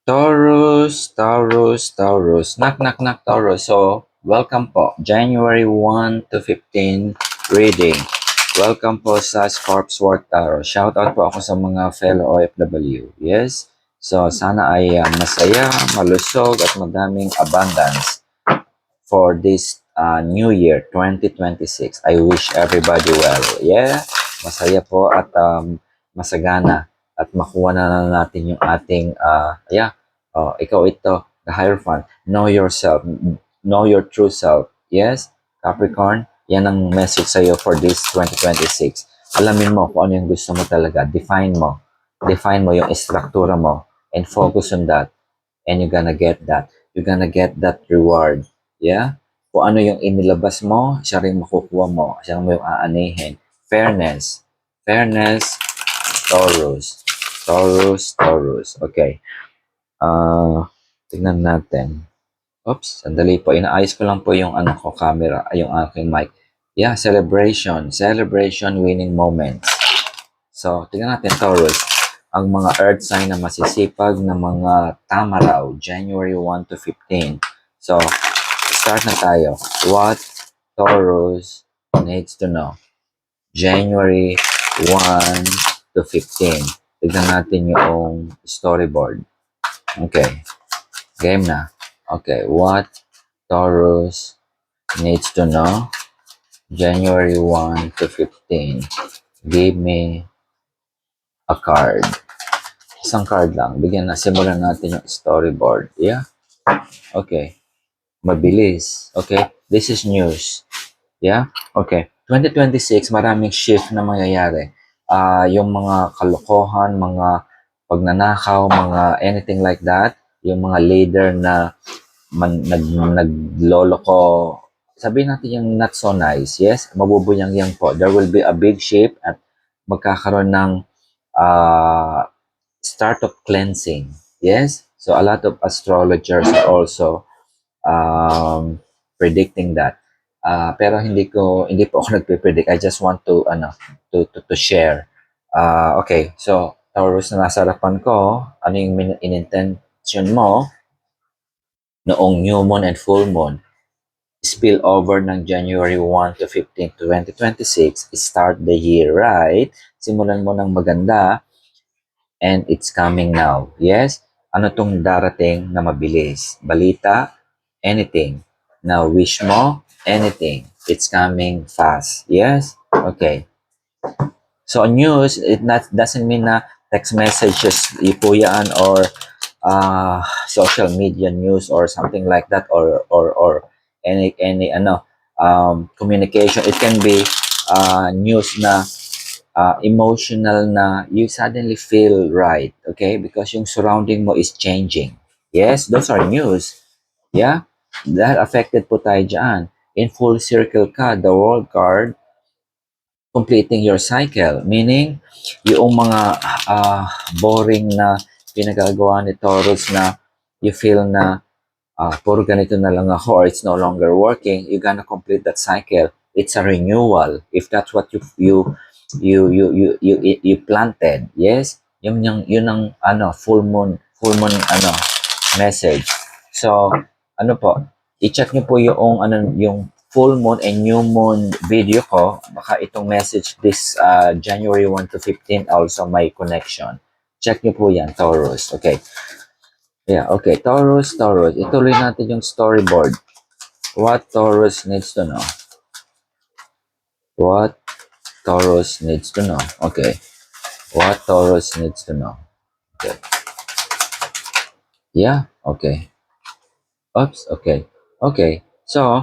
Taurus, Taurus, Taurus. Knock, knock, knock, Taurus. So, welcome po. January 1 to 15 reading. Welcome po sa Scorp's Work Tarot. Shoutout po ako sa mga fellow OFW. Yes? So, sana ay masaya, malusog, at madaming abundance for this new year, 2026. I wish everybody well. Yeah? Masaya po at masagana at makuha na natin yung ating, ikaw ito, the Hierophant. Know yourself. Know your true self. Yes? Capricorn, yan ang message sa'yo for this 2026. Alamin mo kung ano yung gusto mo talaga. Define mo. Define mo yung istruktura mo and focus on that. And you're gonna get that. You're gonna get that reward. Yeah? Kung ano yung inilabas mo, siya rin makukuha mo. Siya mo yung aanihin. Fairness. Fairness, Taurus. Taurus, Taurus. Okay. Tignan natin. Oops, sandali po. Inaayos ko lang po yung camera, yung aking mic. Yeah, celebration. Celebration, winning moments. So, tingnan natin, Taurus. Ang mga earth sign na masisipag na mga tama raw, January 1 to 15. So, start na tayo. What Taurus needs to know? January 1 to 15. Tignan natin yung storyboard. Okay. Game na. Okay. What Taurus needs to know? January 1 to 15. Give me a card. Isang card lang. Bigyan na. Simulan natin yung storyboard. Yeah? Okay. Mabilis. Okay? This is news. Yeah? Okay. 2026, maraming shift na mangyayari. Yung mga kalokohan, mga pagnanakaw, mga anything like that, yung mga leader na nagloloko, sabihin natin yung not so nice, yes, mabubuyang-yang po. There will be a big shift at magkakaroon ng uh, start of cleansing. Yes? So a lot of astrologers are also predicting that. Pero hindi po ako nagpe-predict. I just want to to share. Okay, so Taurus na nasa harapan ko, ano yung in-intention mo noong new moon and full moon? Spill over ng January 1 to 15, 2026, start the year right. Simulan mo ng maganda and it's coming now. Yes? Ano tong darating na mabilis? Balita? Anything. Now, wish mo? Anything. It's coming fast. Yes? Okay. So, news, doesn't mean na text messages, po yan, or social media news or something like that, or any communication. It can be news na emotional na you suddenly feel right, okay? Because yung surrounding mo is changing. Yes, those are news. Yeah? Dahil affected po tayo dyan. In full circle ka, the world card, completing your cycle. Meaning, yung mga boring na pinagagawa ni Taurus na you feel na puro ganito na lang ako or it's no longer working, you're gonna complete that cycle. It's a renewal. If that's what you planted, yes, yun ang full moon message. So ano po, i-check niyo po yung full moon and new moon video ko. Baka itong message this January 1 to 15 also may connection. Check niyo po yan, Taurus. Okay. Yeah, okay. Taurus. Ituloy natin yung storyboard. What Taurus needs to know? What Taurus needs to know? Okay. What Taurus needs to know? Okay. Yeah, okay. Oops, okay. Okay. So,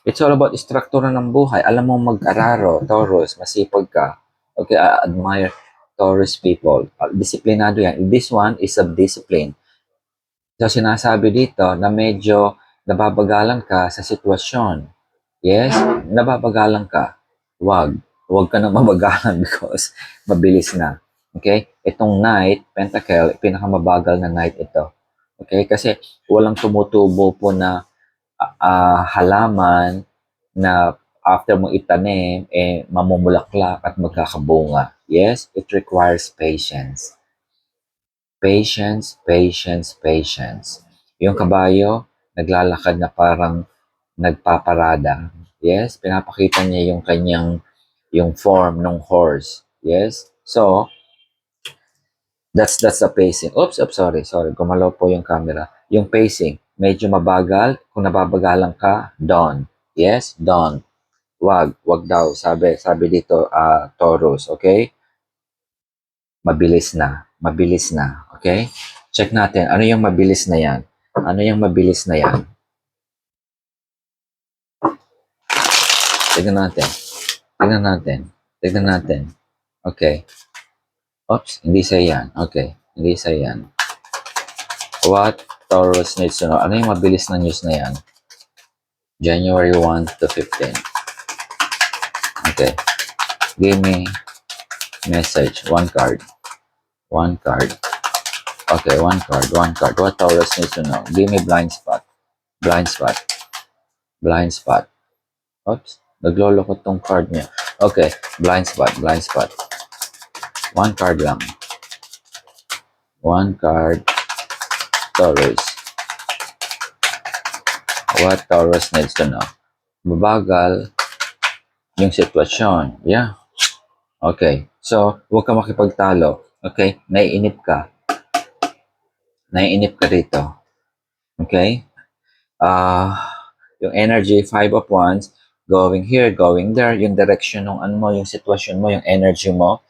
it's all about struktura ng buhay. Alam mo mag-araro, Taurus, masipag ka. Okay, I admire Taurus people. Disiplinado yan. This one is a discipline. So, sinasabi dito na medyo nababagalan ka sa sitwasyon. Yes, nababagalan ka. Huwag ka na mabagalan because mabilis na. Okay? Itong Knight, Pentacle, pinakamabagal na Knight ito. Okay? Kasi walang tumutubo po na halaman na after mong itanim, mamumulaklak at magkakabunga. Yes, it requires patience. Patience, patience, patience. Yung kabayo, naglalakad na parang nagpaparada. Yes, pinapakita niya yung yung form ng horse. Yes. So, that's the pacing. Oops, sorry. Gumalaw po yung camera. Yung pacing, medyo mabagal. Kung nababagalan ka, don't. Yes, don't. Wag daw. Sabi dito, Taurus, okay? Mabilis na, okay? Check natin, ano yung mabilis na yan? Ano yung mabilis na yan? Tignan natin. Tignan natin. Okay. Oops, hindi sa yan. Okay, hindi sa yan. What Taurus needs to know? Ano yung mabilis na news na yan? January 1 to 15. Okay. Give me message. One card. Okay, one card. What Taurus needs to know? Give me blind spot. Blind spot. Oops, nagloloko tong card niya. Okay, blind spot. One card lang. One card. Taurus. What Taurus needs to know? Mabagal yung sitwasyon. Yeah. Okay. So, huwag ka makipagtalo. Okay? Naiinip ka dito. Okay? Yung energy, 5 of Wands, going here, going there, yung direction ng ano mo, yung sitwasyon mo, yung energy mo.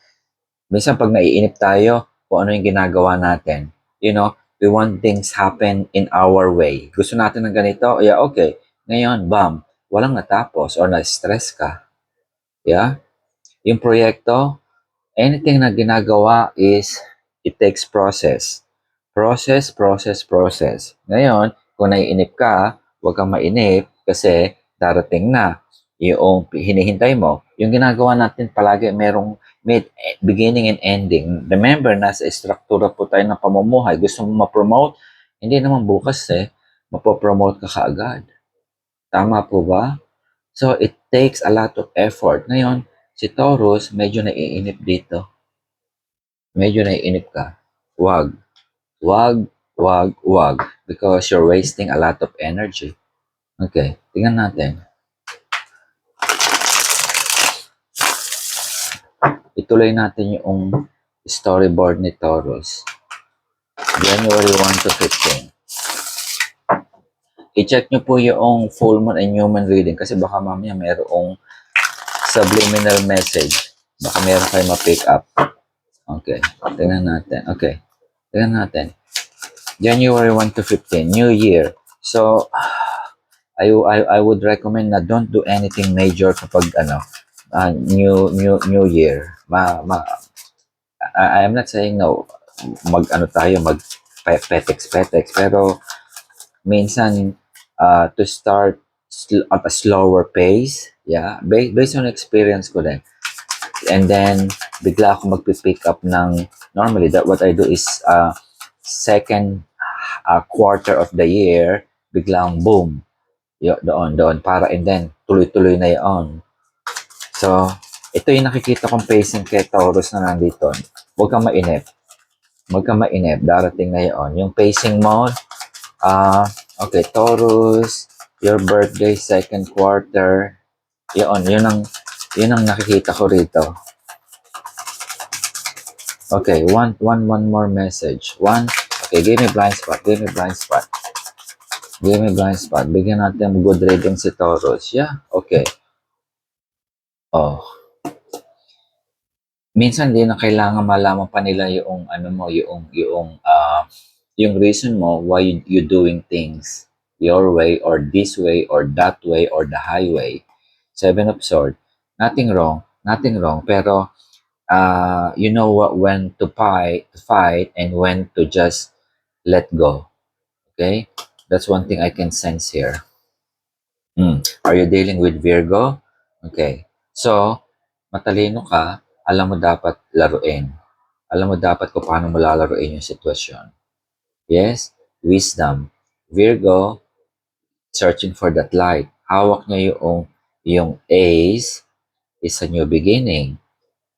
Minsan pag naiinip tayo, kung ano yung ginagawa natin. You know, we want things happen in our way. Gusto natin ng ganito, yeah, okay. Ngayon, bam, walang natapos or na-stress ka. Yeah? Yung proyekto, anything na ginagawa is, it takes process. Process. Ngayon, kung naiinip ka, huwag kang mainip kasi darating na yung hinihintay mo. Yung ginagawa natin palagi merong beginning and ending. Remember, nasa estruktura po tayo ng pamumuhay. Gusto mo ma-promote? Hindi naman bukas mapopromote ka kaagad. Tama po ba? So, it takes a lot of effort. Ngayon, si Taurus, medyo naiinip dito. Medyo naiinip ka. Wag. Because you're wasting a lot of energy. Okay, tingnan natin. Ituloy natin yung storyboard ni Taurus. January 1 to 15. I-check nyo po yung full moon and new moon reading kasi baka mamaya mayroong subliminal message. Baka meron kayo ma-pick up. Okay, tingnan natin. Okay, tingnan natin. January 1 to 15, New Year. So, I would recommend na don't do anything major kapag new year. I am not saying no mag petex pero minsan to start at a slower pace, yeah, based on experience ko din. And then bigla ako magpi-pick up ng normally that what I do is second quarter of the year biglang boom doon para and then tuloy-tuloy na yon. So, ito yung nakikita kong pacing kay Taurus na nandito. Huwag kang mainip. Darating na yon. Yung pacing mo, okay, Taurus, your birthday, second quarter, yun ang nakikita ko rito. Okay, one more message. Okay, give me blind spot. Bigyan natin good reading si Taurus. Yeah, okay. Oh. Minsan di na kailangan malaman pa nila yung yung reason mo why you doing things your way or this way or that way or the highway. 7 of Swords. Nothing wrong, pero you know when to fight and when to just let go. Okay? That's one thing I can sense here. Are you dealing with Virgo? Okay. So, matalino ka, alam mo dapat laruin. Alam mo dapat kung paano mo lalaruin yung sitwasyon. Yes? Wisdom. Virgo, searching for that light. Hawak niya yung Ace is a new beginning.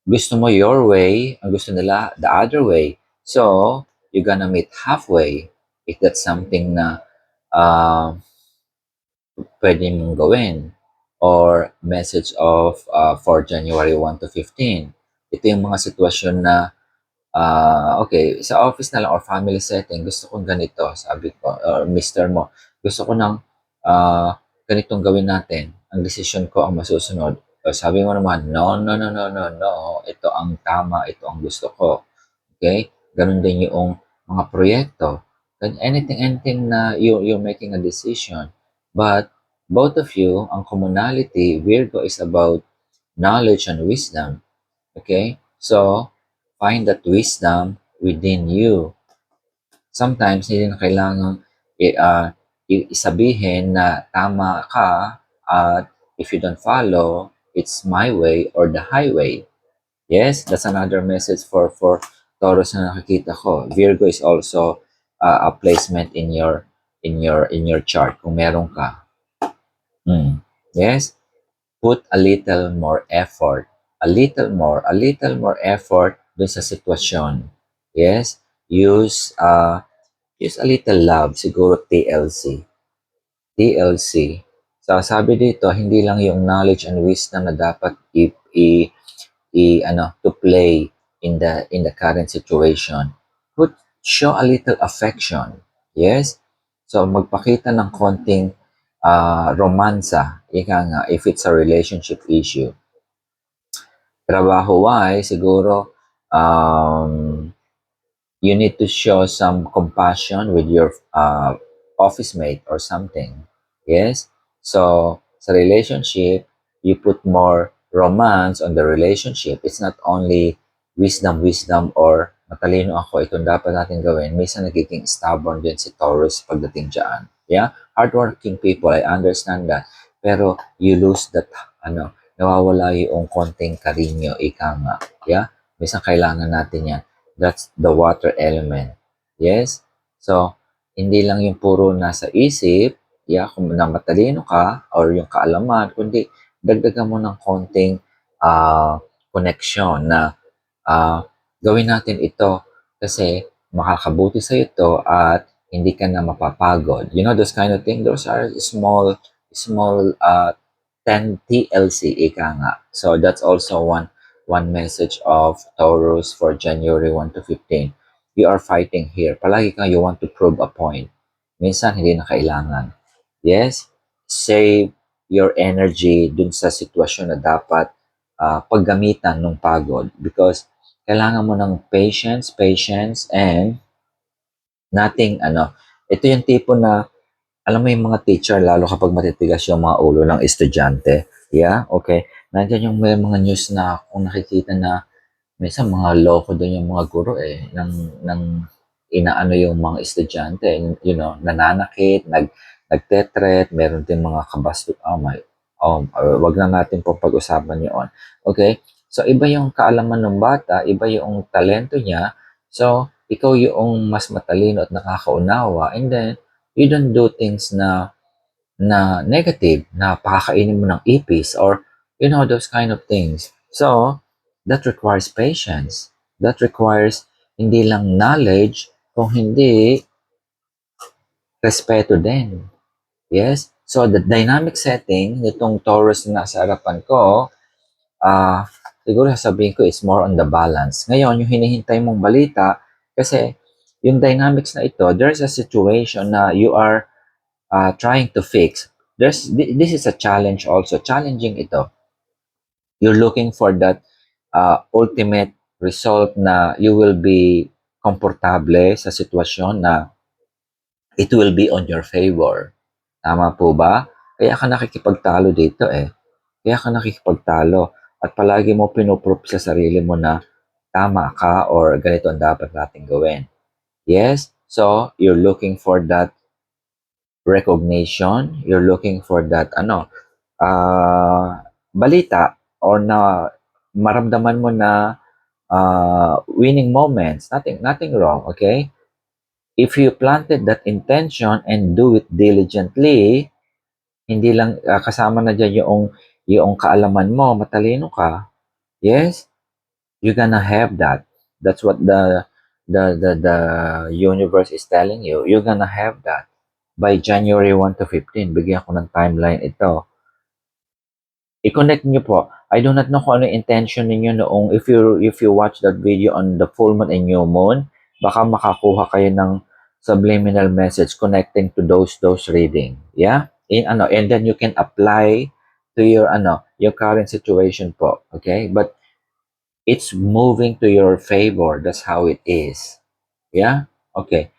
Gusto mo your way, ang gusto nila the other way. So, you're gonna meet halfway if that's something na uh, pwede mong gawin. Or message of for January 1 to 15. Ito yung mga sitwasyon na okay, sa office na lang or family setting, gusto kong ganito, sabi ko, or mister mo, gusto ko ng ganitong gawin natin. Ang decision ko ang masusunod. O sabi mo naman, no, no, no, no, no, no, ito ang tama, ito ang gusto ko. Okay? Ganun din yung mga proyekto. Anything na you're making a decision. But both of you, ang commonality, Virgo is about knowledge and wisdom. Okay? So, find that wisdom within you. Sometimes, hindi na kailangang isabihin na tama ka at if you don't follow, it's my way or the highway. Yes, that's another message for Taurus na nakikita ko. Virgo is also a placement in your chart kung meron ka. Yes, put a little more effort. A little more effort dun sa sitwasyon. Yes, use a little love, siguro TLC. TLC. So, sabi dito, hindi lang yung knowledge and wisdom na dapat to play in the current situation. Show a little affection. Yes? So, magpakita ng konting romansa, ika nga, if it's a relationship issue. Trabaho-wise, siguro, you need to show some compassion with your office mate or something. Yes? So, sa relationship, you put more romance on the relationship. It's not only wisdom, or matalino ako, itong dapat natin gawin. Minsan nagiging stubborn din si Taurus pagdating dyan. Yeah? Hardworking people, I understand that. Pero you lose that, nawawala yung konting karinyo, ika nga. Yeah? Minsan kailangan natin yan. That's the water element. Yes? So, hindi lang yung puro nasa isip, kung na matalino ka, or yung kaalaman, kundi dagdagan mo ng konting connection na gawin natin ito kasi makakabuti sa ito at hindi ka na mapapagod. You know, those kind of things, those are small 10 TLC, ika nga. So, that's also one message of Taurus for January 1 to 15. You are fighting here. Palagi kang you want to prove a point. Minsan, hindi na kailangan. Yes? Save your energy dun sa sitwasyon na dapat paggamitan ng pagod because kailangan mo ng patience, and nothing, ito yung tipo na, alam mo yung mga teacher, lalo kapag matitigas yung mga ulo ng estudyante. Yeah, okay. Nandiyan yung may mga news na kung nakikita na minsan mga loko din yung mga guro ng inaano yung mga estudyante, nananakit, nagtetret, meron din mga kabasto, wag na natin pong pag-usapan yun. Okay? So, iba yung kaalaman ng bata, iba yung talento niya. So, ikaw yung mas matalino at nakakaunawa, and then, you don't do things na negative, na pakakainin mo ng ipis, or, those kind of things. So, that requires patience. That requires hindi lang knowledge, kung hindi respeto din. Yes? So, the dynamic setting nitong Taurus na nasa harapan ko, siguro sasabihin ko is more on the balance. Ngayon, yung hinihintay mong balita, kasi yung dynamics na ito, there's a situation na you are trying to fix. This is a challenge also. Challenging ito. You're looking for that ultimate result na you will be komportable sa sitwasyon na it will be on your favor. Tama po ba? Kaya ka nakikipagtalo dito Kaya ka nakikipagtalo at palagi mo pinuprove sa sarili mo na tama ka or ganito ang dapat natin gawin. Yes? So, you're looking for that recognition. You're looking for that, balita or na maramdaman mo na winning moments. Nothing wrong, okay? If you planted that intention and do it diligently, hindi lang kasama na dyan yung kaalaman mo, matalino ka, yes, you're gonna have that. That's what the universe is telling you, you're gonna have that by January 1 to 15. Bigyan ko ng timeline ito. I-connect niyo po. I do not know kung ano yung intention ninyo noong if you watch that video on the full moon and new moon, baka makakuha kayo ng subliminal message connecting to those reading. Yeah? And then you can apply to your current situation po. Okay? But it's moving to your favor. That's how it is. Yeah? Okay.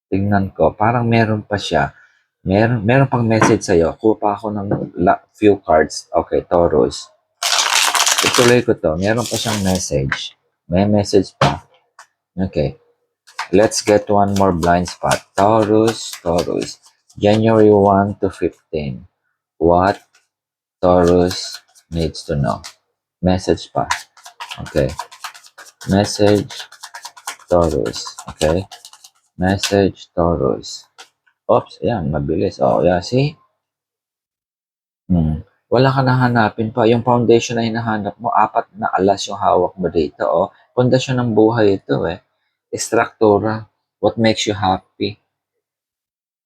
Tingnan ko. Parang meron pa siya. Meron pang message sa'yo. Kuha pa ako ng few cards. Okay, Taurus. Ituloy ko to. Meron pa siyang message. May message pa. Okay. Let's get one more blind spot. Taurus. January 1 to 15. What Taurus needs to know. Message pa. Okay. Message Taurus. Okay. Message Taurus. Oops, yan, mabilis. Oh, yeah, see? Wala ka nahanapin pa. Yung foundation na hinahanap mo, 4 na alas yung hawak mo dito, oh. Pundasyon ng buhay ito, eh. Istruktura. What makes you happy.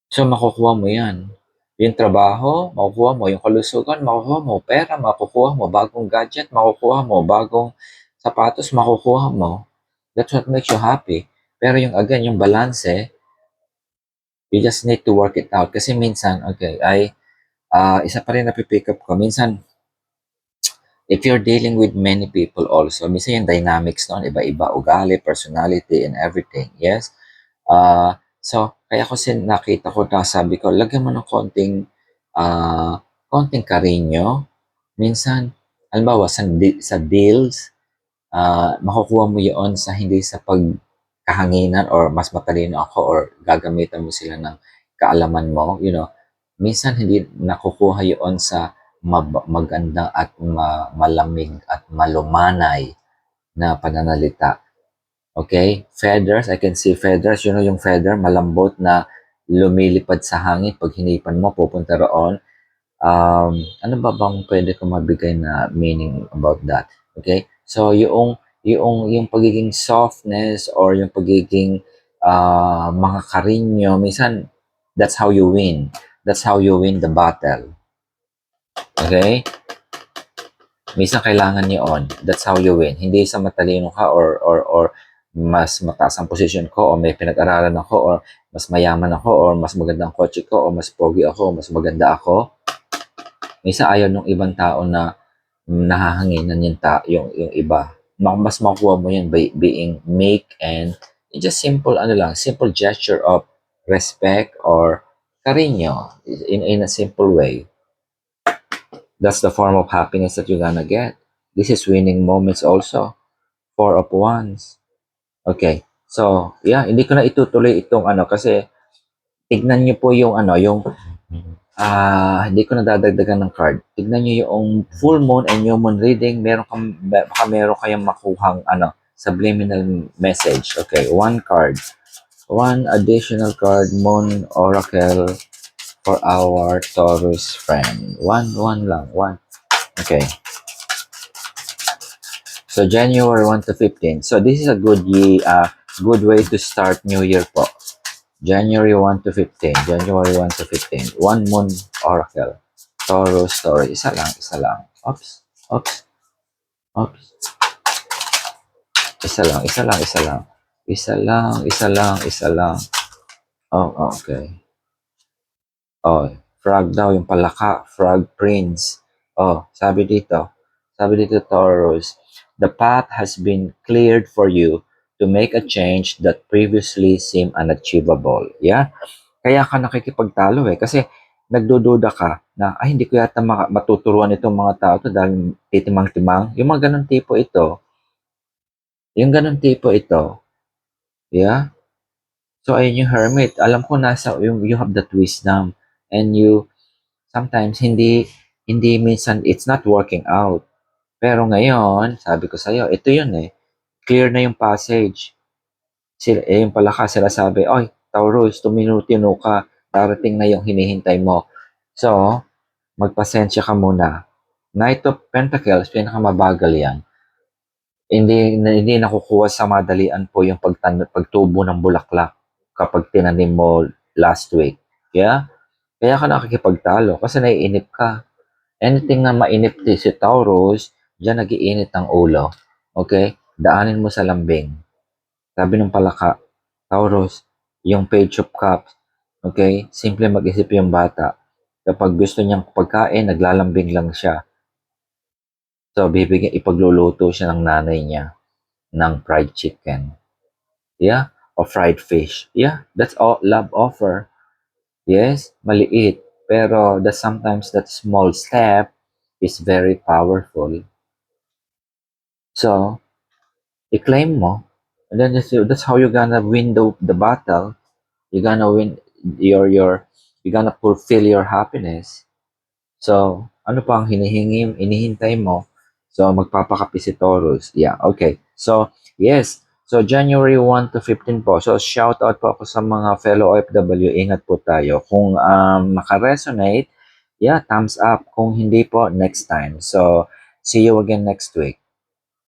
So, makukuha mo yan. Yung trabaho, makukuha mo. Yung kalusugan, makukuha mo. Pera, makukuha mo. Bagong gadget, makukuha mo. Bagong sapatos, makukuha mo. That's what makes you happy. Pero yung again, yung balance, you just need to work it out. Kasi minsan, okay, isa pa rin napipick up ko. Minsan, if you're dealing with many people also, minsan yung dynamics noon, iba-iba, ugali, personality, and everything. Yes? So, kaya ko nakita ko na sabi ko, lagyan mo ng konting karinyo. Minsan, halimbawa, sa deals, makukuha mo yun sa hindi sa pagkahanginan or mas matalino ako or gagamitan mo sila ng kaalaman mo, minsan hindi nakukuha yun sa maganda at malamig at malumanay na pananalita. Okay? Feathers, I can see feathers. Yung feather, malambot na lumilipad sa hangin. Pag hinipan mo, pupunta roon. Ano ba bang pwede ko mabigay na meaning about that? Okay? So, yung pagiging softness or yung pagiging mga karinyo, minsan, that's how you win. That's how you win the battle. Okay? Minsan kailangan yun. That's how you win. Hindi sa matalino ka or mas mataas ang position ko o may pinag-aralan ako or mas mayaman ako or mas magandang kotse ko o mas pogi ako o mas maganda ako. Minsan ayaw ng ibang tao na nahahanginan yung iba. Mas makuha mo yan by being meek and just simple gesture of respect or carinyo in a simple way. That's the form of happiness that you're gonna get. This is winning moments also. 4 of Wands. Okay. So, yeah, hindi ko na itutuloy itong kasi tignan niyo po yung hindi ko na dadagdagan ng card. Tignan niyo yung full moon and new moon reading. Baka meron kayong makuhang subliminal message. Okay, one card. One additional card, Moon Oracle for our Taurus friend. One lang. Okay. So, January 1 to 15. So, this is a good way to start New Year po. January 1 to 15. January 1 to 15. One Moon Oracle. Taurus story. Isa lang. Oops. Isa lang. Oh, okay. Oh, frog daw yung palaka. Frog Prince. Oh, sabi dito, Taurus, the path has been cleared for you to make a change that previously seemed unachievable. Yeah? Kaya ka nakikipagtalo kasi nagdududa ka na, hindi ko yata matuturuan itong mga tao to dahil titimang-timang. Yung mga ganun tipo ito. Yeah? So, ayun yung hermit. Alam ko you have that wisdom and you sometimes hindi minsan it's not working out. Pero ngayon, sabi ko sa'yo, ito yun clear na yung passage. Yung palaka sila sabi, oy, Taurus, tumino ka, darating na yung hinihintay mo. So, magpasensya ka muna. Knight of Pentacles, pinakamabagal yan. hindi nakukuha sa madalian po yung pagtubo ng bulaklak kapag tinanim mo last week. Yeah? Kaya ka nakikipagtalo kasi naiinip ka. Anything na mainip si Taurus, diyan nagiinit ang ulo. Okay? Daanin mo sa lambing. Sabi ng palaka, Taurus, yung Page of Cups, okay? Simple mag-isip yung bata. Kapag gusto niyang pagkain, naglalambing lang siya. So, ipagluluto siya ng nanay niya ng fried chicken. Yeah? O fried fish. Yeah, that's all love offer. Yes, maliit. Pero sometimes that small step is very powerful. So, i-claim mo. And then that's how you're gonna win the battle. You're gonna win you're gonna fulfill your happiness. So, ano pa ang inihintay mo? So, magpapakape si Taurus. Yeah, okay. So, yes. So, January 1 to 15 po. So, shout out po ako sa mga fellow OFW. Ingat po tayo. Kung makaresonate, yeah, thumbs up. Kung hindi po, next time. So, see you again next week.